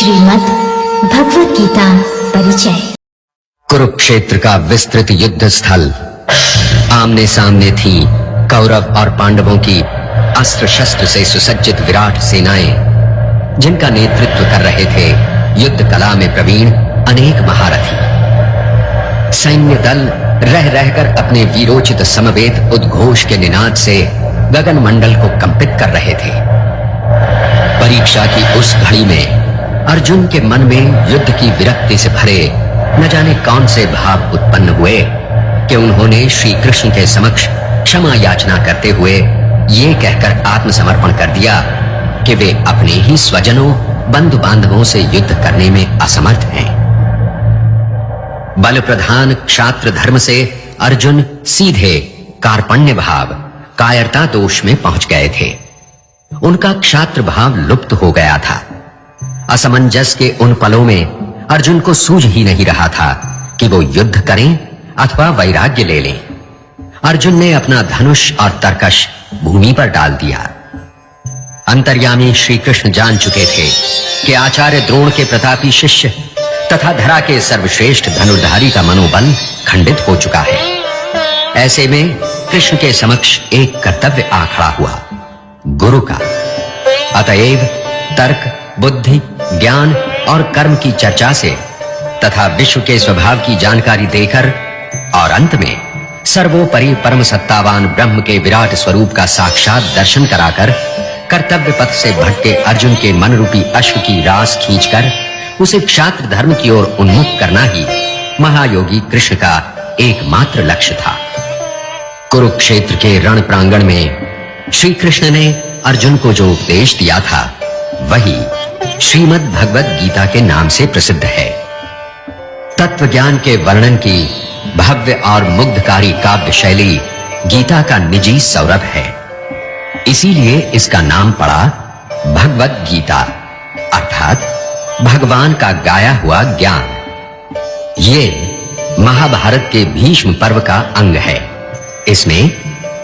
श्रीमद् भगवद गीता परिचय। कुरुक्षेत्र का विस्तृत युद्ध स्थल। आमने सामने थी कौरव और पांडवों की अस्त्र शस्त्र से सुसज्जित विराट सेनाएं, जिनका नेतृत्व कर रहे थे युद्ध कला में प्रवीण अनेक महारथी। सैन्य दल रह रहकर अपने वीरोचित समवेत उद्घोष के निनाद से गगन मंडल को कंपित कर रहे थे। परीक्षा की उस घड़ी में अर्जुन के मन में युद्ध की विरक्ति से भरे न जाने कौन से भाव उत्पन्न हुए कि उन्होंने श्री कृष्ण के समक्ष क्षमा याचना करते हुए ये कहकर आत्मसमर्पण कर दिया कि वे अपने ही स्वजनों बंधु बांधवों से युद्ध करने में असमर्थ हैं। बल प्रधान क्षात्र धर्म से अर्जुन सीधे कार्पण्य भाव कायरता दोष में पहुंच गए थे। उनका क्षात्र भाव लुप्त हो गया था। असमंजस के उन पलों में अर्जुन को सूझ ही नहीं रहा था कि वो युद्ध करें अथवा वैराग्य ले लें। अर्जुन ने अपना धनुष और तरकश भूमि पर डाल दिया। अंतर्यामी श्री कृष्ण जान चुके थे कि आचार्य द्रोण के प्रतापी शिष्य तथा धरा के सर्वश्रेष्ठ धनुर्धारी का मनोबल खंडित हो चुका है। ऐसे में कृष्ण के समक्ष एक कर्तव्य आ खड़ा हुआ, गुरु का। अतएव तर्क, बुद्धि, ज्ञान और कर्म की चर्चा से तथा विश्व के स्वभाव की जानकारी देकर और अंत में सर्वोपरि परम सत्तावान ब्रह्म के विराट स्वरूप का साक्षात दर्शन कराकर कर्तव्य पथ से भटके अर्जुन के मन रूपी अश्व की रास खींचकर उसे क्षात्र धर्म की ओर उन्मुख करना ही महायोगी कृष्ण का एकमात्र लक्ष्य था। कुरुक्षेत्र के रण प्रांगण में श्री कृष्ण ने अर्जुन को जो उपदेश दिया था वही श्रीमद् भगवद गीता के नाम से प्रसिद्ध है। तत्व ज्ञान के वर्णन की भव्य और मुग्धकारी काव्य शैली गीता का निजी सौरभ है। इसीलिए इसका नाम पड़ा भगवद गीता, अर्थात भगवान का गाया हुआ ज्ञान। ये महाभारत के भीष्म पर्व का अंग है। इसमें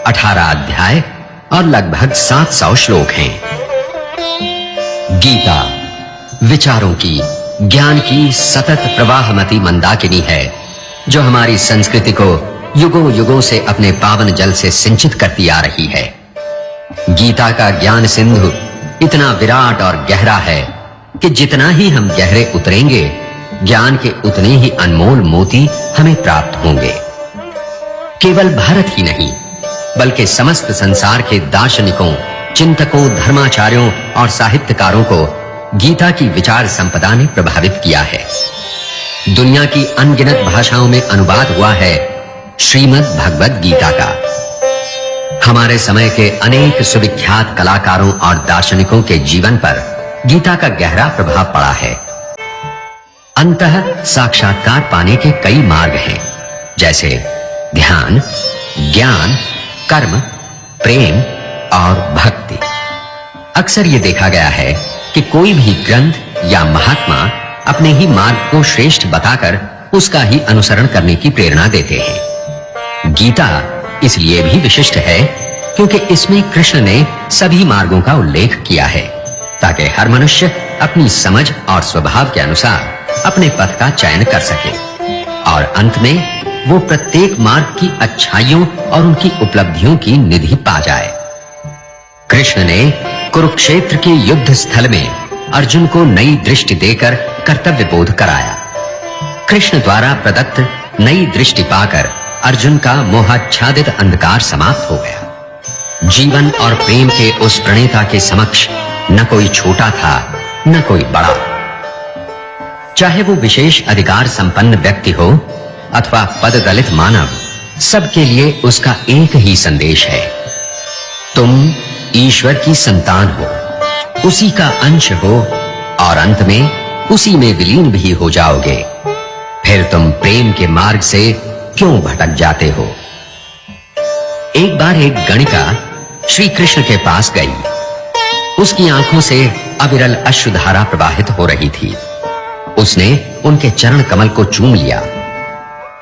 18 अध्याय और लगभग 700 श्लोक हैं। गीता विचारों की, ज्ञान की सतत प्रवाहमती मंदाकिनी है, जो हमारी संस्कृति को युगों युगों से अपने पावन जल से सिंचित करती आ रही है। गीता का ज्ञान सिंधु इतना विराट और गहरा है कि जितना ही हम गहरे उतरेंगे, ज्ञान के उतने ही अनमोल मोती हमें प्राप्त होंगे। केवल भारत ही नहीं, बल्कि समस्त संसार के दार्शनिकों, चिंतकों, धर्माचार्यों और साहित्यकारों को गीता की विचार संपदा ने प्रभावित किया है। दुनिया की अनगिनत भाषाओं में अनुवाद हुआ है श्रीमद् भगवद गीता का। हमारे समय के अनेक सुविख्यात कलाकारों और दार्शनिकों के जीवन पर गीता का गहरा प्रभाव पड़ा है। अंतः साक्षात्कार पाने के कई मार्ग हैं, जैसे ध्यान, ज्ञान, कर्म, प्रेम और भक्ति। अक्सर ये देखा गया है कि कोई भी ग्रंथ या महात्मा अपने ही मार्ग को श्रेष्ठ बताकर उसका ही अनुसरण करने की प्रेरणा देते हैं। गीता इसलिए भी विशिष्ट है क्योंकि इसमें कृष्ण ने सभी मार्गों का उल्लेख किया है, ताकि हर मनुष्य अपनी समझ और स्वभाव के अनुसार अपने पथ का चयन कर सके और अंत में वो प्रत्येक मार्ग की अच्छाइयों और उनकी उपलब्धियों की निधि पा जाए। कृष्ण ने कुरुक्षेत्र के युद्ध स्थल में अर्जुन को नई दृष्टि देकर कर्तव्य बोध कराया। कृष्ण द्वारा प्रदत्त नई दृष्टि पाकर अर्जुन का मोहाच्छादित अंधकार समाप्त हो गया। जीवन और प्रेम के उस प्रणेता के समक्ष न कोई छोटा था, न कोई बड़ा। चाहे वो विशेष अधिकार संपन्न व्यक्ति हो अथवा पद दलित मानव, सबके लिए उसका एक ही संदेश है, तुम ईश्वर की संतान हो, उसी का अंश हो और अंत में उसी में विलीन भी हो जाओगे। फिर तुम प्रेम के मार्ग से क्यों भटक जाते हो? एक बार एक गणिका श्री कृष्ण के पास गई। उसकी आंखों से अविरल अश्रुधारा प्रवाहित हो रही थी। उसने उनके चरण कमल को चूम लिया।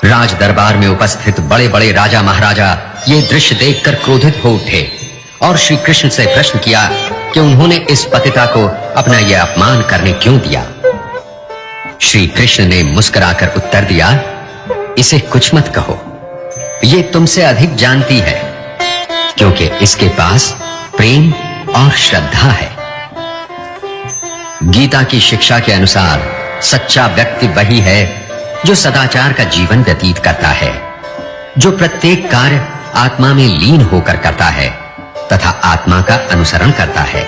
राज दरबार में उपस्थित बड़े-बड़े राजा महाराजा ये दृश्य देखकर क्रोधित हो उठे और श्री कृष्ण से प्रश्न किया कि उन्होंने इस पतिता को अपना यह अपमान करने क्यों दिया। श्री कृष्ण ने मुस्कुराकर उत्तर दिया, इसे कुछ मत कहो, ये तुमसे अधिक जानती है, क्योंकि इसके पास प्रेम और श्रद्धा है। गीता की शिक्षा के अनुसार सच्चा व्यक्ति वही है जो सदाचार का जीवन व्यतीत करता है, जो प्रत्येक कार्य आत्मा में लीन होकर करता है तथा आत्मा का अनुसरण करता है,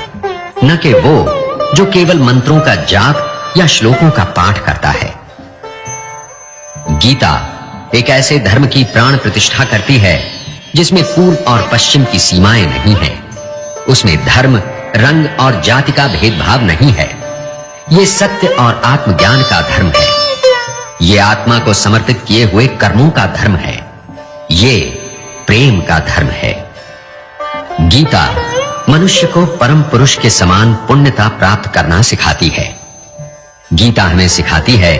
न कि वो जो केवल मंत्रों का जाप या श्लोकों का पाठ करता है। गीता एक ऐसे धर्म की प्राण प्रतिष्ठा करती है जिसमें पूर्व और पश्चिम की सीमाएं नहीं है। उसमें धर्म, रंग और जाति का भेदभाव नहीं है। ये सत्य और आत्मज्ञान का धर्म है। ये आत्मा को समर्पित किए हुए कर्मों का धर्म है। ये प्रेम का धर्म है। गीता मनुष्य को परम पुरुष के समान पुण्यता प्राप्त करना सिखाती है। गीता हमें सिखाती है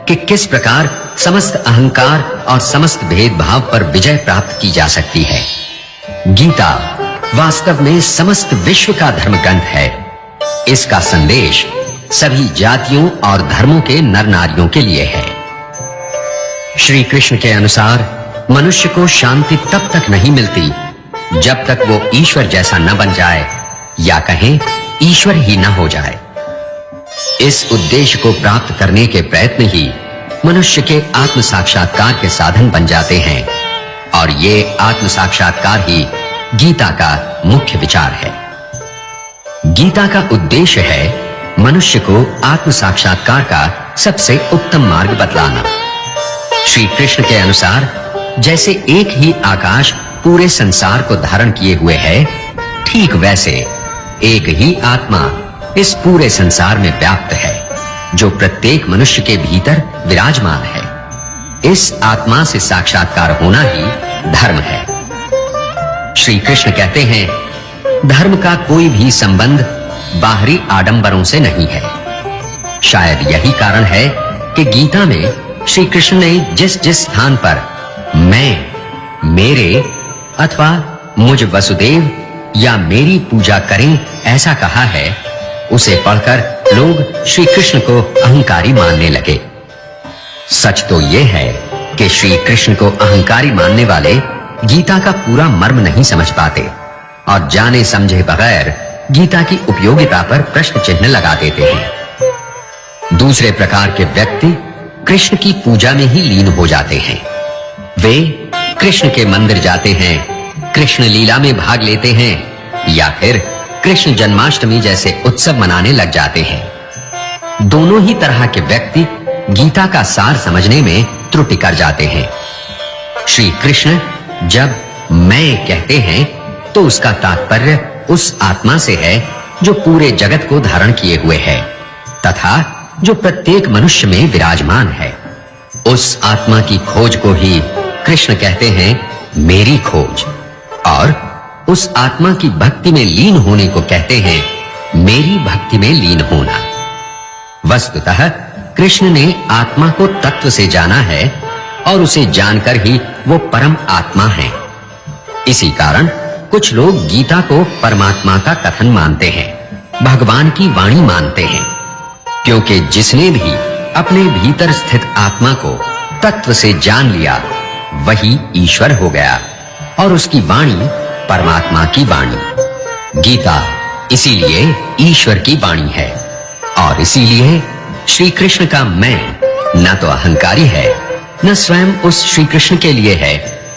कि किस प्रकार समस्त अहंकार और समस्त भेदभाव पर विजय प्राप्त की जा सकती है। गीता वास्तव में समस्त विश्व का धर्म ग्रंथ है। इसका संदेश सभी जातियों और धर्मों के नर नारियों के लिए है। श्री कृष्ण के अनुसार मनुष्य को शांति तब तक नहीं मिलती जब तक वो ईश्वर जैसा न बन जाए, या कहें ईश्वर ही न हो जाए। इस उद्देश्य को प्राप्त करने के प्रयत्न ही मनुष्य के आत्म साक्षात्कार के साधन बन जाते हैं, और ये आत्म साक्षात्कार ही गीता का मुख्य विचार है। गीता का उद्देश्य है मनुष्य को आत्म साक्षात्कार का सबसे उत्तम मार्ग बतलाना। श्री कृष्ण के अनुसार जैसे एक ही आकाश पूरे संसार को धारण किए हुए है, ठीक वैसे एक ही आत्मा इस पूरे संसार में व्याप्त है, जो प्रत्येक मनुष्य के भीतर विराजमान है। इस आत्मा से साक्षात्कार होना ही धर्म है। श्री कृष्ण कहते हैं, धर्म का कोई भी संबंध बाहरी आडंबरों से नहीं है। शायद यही कारण है कि गीता में श्री कृष्ण ने जिस जिस स्थान पर मैं, मेरे अथवा मुझ वसुदेव या मेरी पूजा करें ऐसा कहा है, उसे पढ़कर लोग श्री कृष्ण को अहंकारी मानने लगे। सच तो यह है कि श्री कृष्ण को अहंकारी मानने वाले गीता का पूरा मर्म नहीं समझ पाते और जाने समझे बगैर गीता की उपयोगिता पर प्रश्न चिन्ह लगा देते हैं। दूसरे प्रकार के व्यक्ति कृष्ण की पूजा में ही लीन हो जाते हैं। वे कृष्ण के मंदिर जाते हैं, कृष्ण लीला में भाग लेते हैं, या फिर कृष्ण जन्माष्टमी जैसे उत्सव मनाने लग जाते हैं। दोनों ही तरह के व्यक्ति गीता का सार समझने में त्रुटि कर जाते हैं। श्री कृष्ण जब मैं कहते हैं तो उसका तात्पर्य उस आत्मा से है जो पूरे जगत को धारण किए हुए है तथा जो प्रत्येक मनुष्य में विराजमान है। उस आत्मा की खोज को ही कृष्ण कहते हैं मेरी खोज, और उस आत्मा की भक्ति में लीन होने को कहते हैं मेरी भक्ति में लीन होना। वस्तुतः कृष्ण ने आत्मा को तत्व से जाना है और उसे जानकर ही वो परम आत्मा है। इसी कारण कुछ लोग गीता को परमात्मा का कथन मानते हैं, भगवान की वाणी मानते हैं, क्योंकि जिसने भी अपने भीतर स्थित आत्मा को तत्व से जान लिया वही ईश्वर हो गया और उसकी वाणी परमात्मा की वाणी। गीता इसीलिए ईश्वर की वाणी है, और इसीलिए श्री कृष्ण का मैं न तो अहंकारी है, न स्वयं उस श्री कृष्ण के लिए है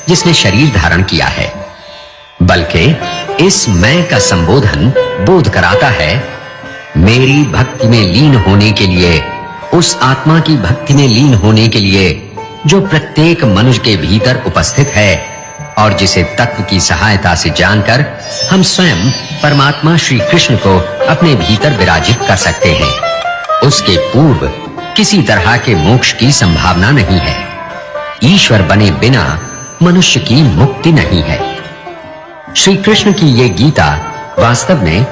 जिसने शरीर धारण किया है, बल्कि इस मैं का संबोधन बोध कराता है मेरी भक्ति में लीन होने के लिए, उस आत्मा की भक्ति में लीन होने के लिए जो प्रत्येक मनुष्य के भीतर उपस्थित है और जिसे तत्व की सहायता से जानकर हम स्वयं परमात्मा श्री कृष्ण को अपने भीतर विराजित कर सकते हैं। उसके पूर्व किसी तरह के मोक्ष की संभावना नहीं है। ईश्वर बने बिना मनुष्य की मुक्ति नहीं है। श्री कृष्ण की ये गीता वास्तव में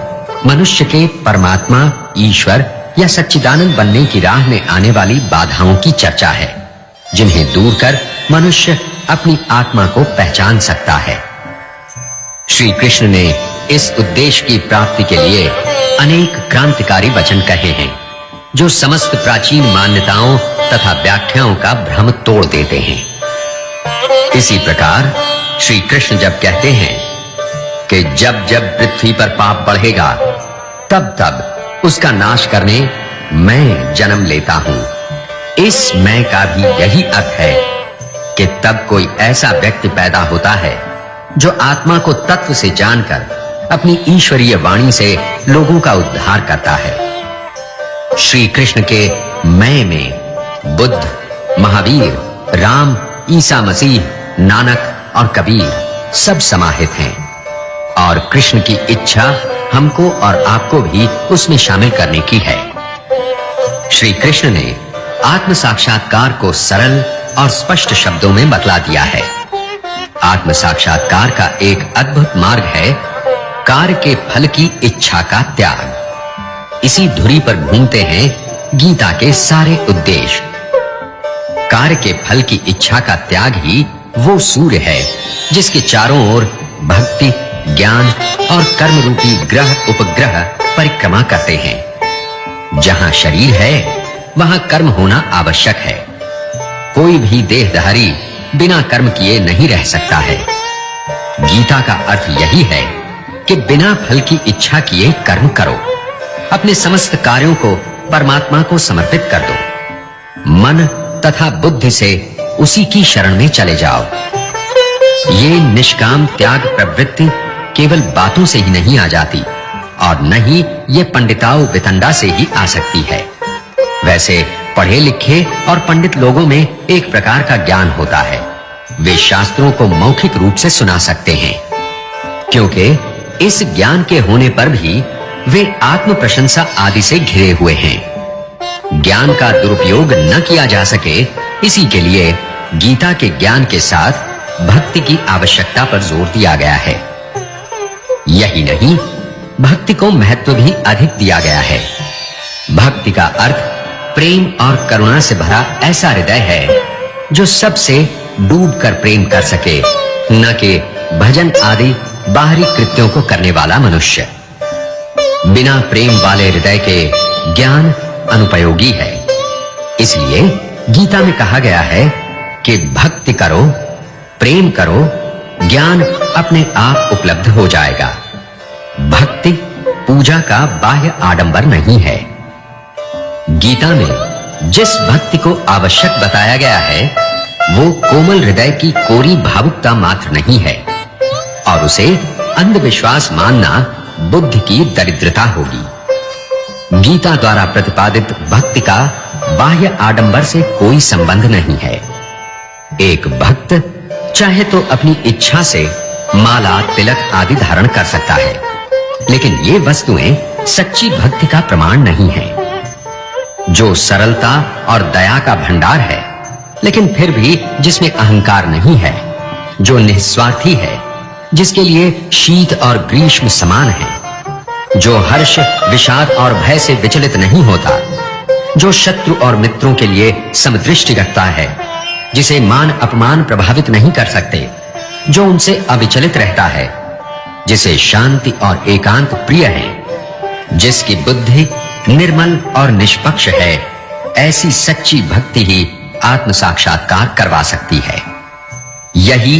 मनुष्य के परमात्मा, ईश्वर या सच्चिदानंद बनने की राह में आने वाली बाधाओं की चर्चा है, जिन्हें दूर कर मनुष्य अपनी आत्मा को पहचान सकता है। श्री कृष्ण ने इस उद्देश्य की प्राप्ति के लिए अनेक क्रांतिकारी वचन कहे हैं। जो समस्त प्राचीन मान्यताओं तथा व्याख्याओं का भ्रम तोड़ देते हैं। इसी प्रकार श्री कृष्ण जब कहते हैं कि जब जब पृथ्वी पर पाप बढ़ेगा, तब तब उसका नाश करने मैं जन्म लेता हूं, इस मैं का भी यही अर्थ है कि तब कोई ऐसा व्यक्ति पैदा होता है जो आत्मा को तत्व से जानकर अपनी ईश्वरीय वाणी से लोगों का उद्धार करता है। श्री कृष्ण के मैं में बुद्ध, महावीर, राम, ईसा मसीह, नानक और कबीर सब समाहित हैं और कृष्ण की इच्छा हमको और आपको भी उसमें शामिल करने की है। श्री कृष्ण ने आत्म साक्षात्कार को सरल और स्पष्ट शब्दों में बतला दिया है। आत्म साक्षात्कार का एक अद्भुत मार्ग है कार्य के फल की इच्छा का त्याग। इसी धुरी पर घूमते हैं गीता के सारे उद्देश्य। कार्य के फल की इच्छा का त्याग ही वो सूर्य है जिसके चारों ओर भक्ति, ज्ञान और कर्म रूपी ग्रह उपग्रह परिक्रमा करते हैं। जहां शरीर है वहां कर्म होना आवश्यक है। कोई भी देहधारी बिना कर्म किए नहीं रह सकता है। गीता का अर्थ यही है कि बिना फल की इच्छा किए कर्म करो। अपने समस्त कार्यों को परमात्मा को समर्पित कर दो। मन तथा बुद्धि से उसी की शरण में चले जाओ। ये निष्काम त्याग प्रवृत्ति केवल बातों से ही नहीं आ जाती और न ही ये पंडिताओं वितंडा से ही आ सकती है। वैसे पढ़े लिखे और पंडित लोगों में एक प्रकार का ज्ञान होता है। वे शास्त्रों को मौखिक रूप से सुना सकते हैं, क्योंकि इस ज्ञान के होने पर भी वे आत्म प्रशंसा आदि से घिरे हुए हैं। ज्ञान का दुरुपयोग न किया जा सके, इसी के लिए गीता के ज्ञान के साथ भक्ति की आवश्यकता पर जोर दिया गया है। यही नहीं, भक्ति को महत्व भी अधिक दिया गया है। भक्ति का अर्थ प्रेम और करुणा से भरा ऐसा हृदय है जो सबसे डूबकर प्रेम कर सके, न कि भजन आदि बाहरी कृत्यों को करने वाला मनुष्य। बिना प्रेम वाले हृदय के ज्ञान अनुपयोगी है। इसलिए गीता में कहा गया है कि भक्ति करो, प्रेम करो, ज्ञान अपने आप उपलब्ध हो जाएगा। भक्ति पूजा का बाह्य आडंबर नहीं है। गीता में जिस भक्ति को आवश्यक बताया गया है वो कोमल हृदय की कोरी भावुकता मात्र नहीं है और उसे अंधविश्वास मानना बुद्धि की दरिद्रता होगी। गीता द्वारा प्रतिपादित भक्ति का बाह्य आडंबर से कोई संबंध नहीं है। एक भक्त चाहे तो अपनी इच्छा से माला, तिलक आदि धारण कर सकता है, लेकिन ये वस्तुएं सच्ची भक्ति का प्रमाण नहीं है। जो सरलता और दया का भंडार है, लेकिन फिर भी जिसमें अहंकार नहीं है, जो निस्वार्थी है, जिसके लिए शीत और ग्रीष्म समान है, जो हर्ष, विषाद और भय से विचलित नहीं होता, जो शत्रु और मित्रों के लिए समदृष्टि रखता है, जिसे मान अपमान प्रभावित नहीं कर सकते, जो उनसे अविचलित रहता है, जिसे शांति और एकांत प्रिय है, जिसकी बुद्धि निर्मल और निष्पक्ष है, ऐसी सच्ची भक्ति ही आत्म साक्षात्कार करवा सकती है। यही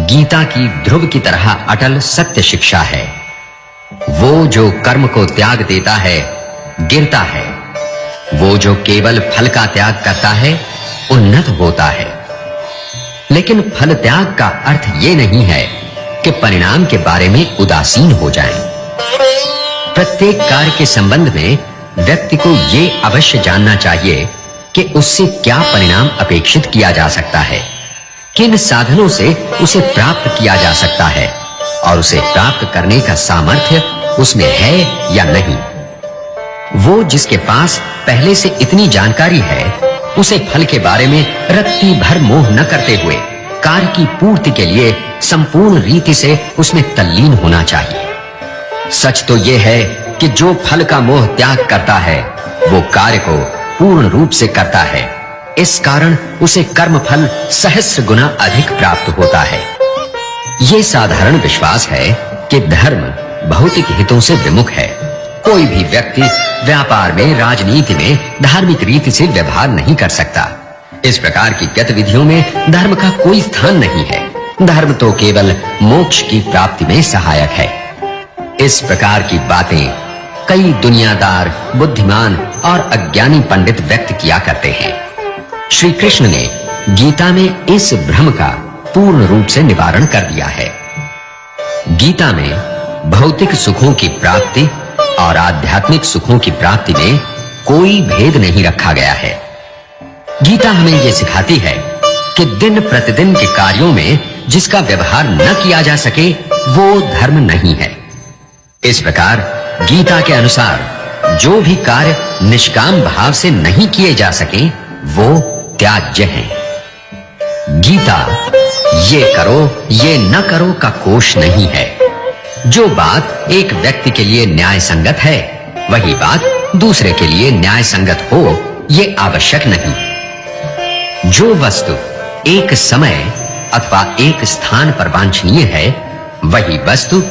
गीता की ध्रुव की तरह अटल सत्य शिक्षा है। वो जो कर्म को त्याग देता है, गिरता है। वो जो केवल फल का त्याग करता है, उन्नत होता है। लेकिन फल त्याग का अर्थ ये नहीं है कि परिणाम के बारे में उदासीन हो जाएं। प्रत्येक कार्य के संबंध में व्यक्ति को ये अवश्य जानना चाहिए कि उससे क्या परिणाम अपेक्षित किया जा सकता है, किन साधनों से उसे प्राप्त किया जा सकता है और उसे प्राप्त करने का सामर्थ्य उसमें है या नहीं। वो जिसके पास पहले से इतनी जानकारी है, उसे फल के बारे में रत्ती भर मोह न करते हुए कार्य की पूर्ति के लिए संपूर्ण रीति से उसमें तल्लीन होना चाहिए। सच तो यह है कि जो फल का मोह त्याग करता है, वो कार्य को पूर्ण रूप से करता है। इस कारण उसे कर्म फल सहस्र गुना अधिक प्राप्त होता है। ये साधारण विश्वास है कि धर्म भौतिक हितों से विमुख है। कोई भी व्यक्ति व्यापार में, राजनीति में धार्मिक रीति से व्यवहार नहीं कर सकता। इस प्रकार की गतिविधियों में धर्म का कोई स्थान नहीं है। धर्म तो केवल मोक्ष की प्राप्ति में सहायक है। इस प्रकार की बातें कई दुनियादार, बुद्धिमान और अज्ञानी पंडित व्यक्त किया करते हैं। श्री कृष्ण ने गीता में इस भ्रम का पूर्ण रूप से निवारण कर दिया है। गीता में भौतिक सुखों की प्राप्ति और आध्यात्मिक सुखों की प्राप्ति में कोई भेद नहीं रखा गया है। गीता हमें यह सिखाती है कि दिन प्रतिदिन के कार्यों में जिसका व्यवहार न किया जा सके वो धर्म नहीं है। इस प्रकार गीता के अनुसार जो भी कार्य निष्काम भाव से नहीं किए जा सके वो त्याज्य हैं। गीता ये करो ये न करो का कोश नहीं है। जो बात एक व्यक्ति के लिए न्याय संगत है वही बात दूसरे के लिए न्याय संगत हो ये आवश्यक नहीं। जो वस्तु एक समय अथवा एक स्थान पर वांछनीय है वही वस्तु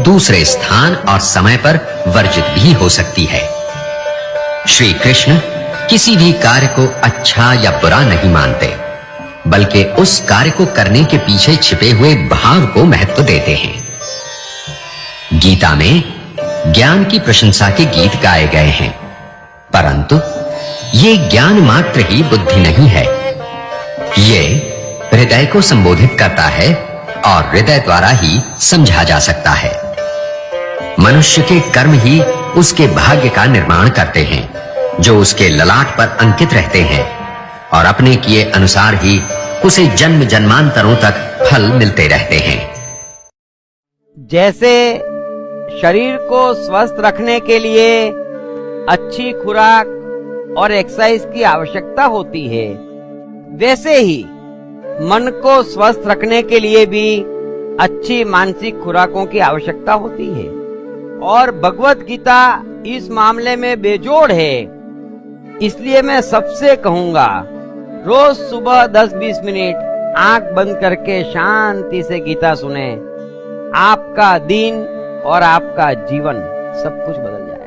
दूसरे स्थान और समय पर वर्जित भी हो सकती है। श्री कृष्ण किसी भी कार्य को अच्छा या बुरा नहीं मानते, बल्कि उस कार्य को करने के पीछे छिपे हुए भाव को महत्व देते हैं। गीता में ज्ञान की प्रशंसा के गीत गाए गए हैं, परंतु ये ज्ञान मात्र ही बुद्धि नहीं है। ये हृदय को संबोधित करता है और हृदय द्वारा ही समझा जा सकता है। मनुष्य के कर्म ही उसके भाग्य का निर्माण करते हैं, जो उसके ललाट पर अंकित रहते हैं, और अपने किए अनुसार ही उसे जन्म जन्मांतरों तक फल मिलते रहते हैं। जैसे शरीर को स्वस्थ रखने के लिए अच्छी खुराक और एक्सरसाइज की आवश्यकता होती है, वैसे ही मन को स्वस्थ रखने के लिए भी अच्छी मानसिक खुराकों की आवश्यकता होती है। और भगवत गीता इस मामले में बेजोड़ है। इसलिए मैं सबसे कहूंगा, रोज सुबह 10-20 मिनट आंख बंद करके शांति से गीता सुने। आपका दिन और आपका जीवन सब कुछ बदल जाए।